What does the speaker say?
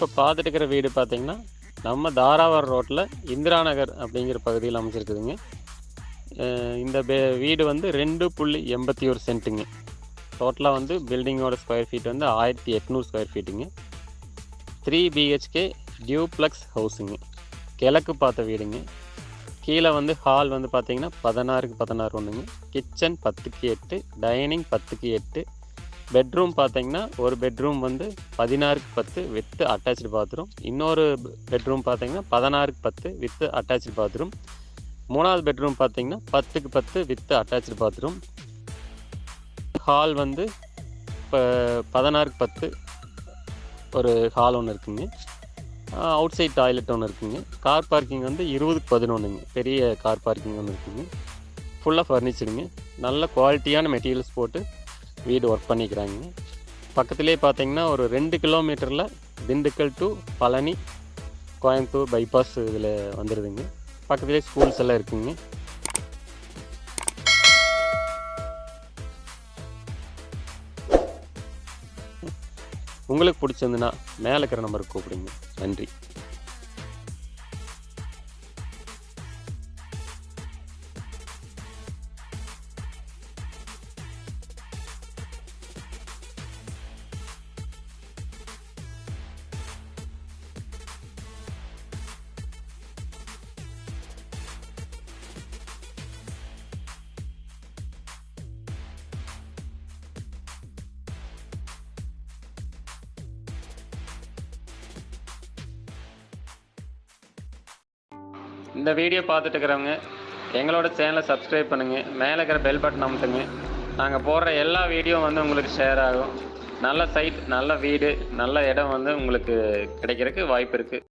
இப்போ பார்த்துட்டு இருக்கிற வீடு பார்த்தீங்கன்னா, நம்ம தாராவரம் ரோட்டில் இந்திரா நகர் அப்படிங்கிற பகுதியில் அமைச்சிருக்குதுங்க. இந்த வீடு வந்து 2.81 சென்ட்டுங்க. டோட்டலாக வந்து பில்டிங்கோட ஸ்கொயர் ஃபீட் வந்து 1800 ஸ்கொயர் ஃபீட்டுங்க. 3 பிஹெச்கே டியூப்ளக்ஸ் ஹவுஸுங்க. கிழக்கு பார்த்த வீடுங்க. கீழே வந்து ஹால் வந்து பார்த்தீங்கன்னா 16க்கு 16 ஒன்றுங்க. கிச்சன் 10க்கு 8, டைனிங் 10க்கு 8. பெட்ரூம் பார்த்தீங்கன்னா ஒரு பெட்ரூம் வந்து 16க்கு 10 வித் அட்டாச்சு பாத்ரூம். இன்னொரு பெட்ரூம் பார்த்தீங்கன்னா 16க்கு 10 வித் அட்டாச்சு பாத்ரூம். மூணாவது பெட்ரூம் பார்த்தீங்கன்னா 10க்கு 10 வித் அட்டாச்சு பாத்ரூம். ஹால் வந்து இப்போ 16க்கு 10 ஒரு ஹால் ஒன்று இருக்குங்க. அவுட் சைட் டாய்லெட் ஒன்று இருக்குங்க. கார் பார்க்கிங் வந்து 20க்கு 11ங்க. பெரிய கார் பார்க்கிங் ஒன்று இருக்குங்க. ஃபுல்லாக ஃபர்னிச்சருங்க. நல்ல குவாலிட்டியான மெட்டீரியல்ஸ் போட்டு வீடு ஒர்க் பண்ணிக்கிறாங்க. பக்கத்துலேயே பார்த்தீங்கன்னா ஒரு 2 கிலோமீட்டரில் திண்டுக்கல் டு பழனி கோயம்புத்தூர் பைபாஸ் இதில் வந்துடுதுங்க. பக்கத்துலேயே ஸ்கூல்ஸ் எல்லாம் இருக்குங்க. உங்களுக்கு பிடிச்சிருந்துன்னா மேலே இருக்கிற நம்பருக்கு கூப்பிடுங்க. நன்றி. இந்த வீடியோ பார்த்துட்டு இருக்கிறவங்க எங்களோட சேனலை சப்ஸ்கிரைப் பண்ணுங்கள். மேலே இருக்கிற பெல் பட்டன் அமுத்துங்க. நாங்கள் போடுற எல்லா வீடியோ வந்து உங்களுக்கு ஷேர் ஆகும். நல்ல சைட், நல்ல வீடு, நல்ல இடம் வந்து உங்களுக்கு கிடைக்கிறதுக்கு வாய்ப்பு இருக்குது.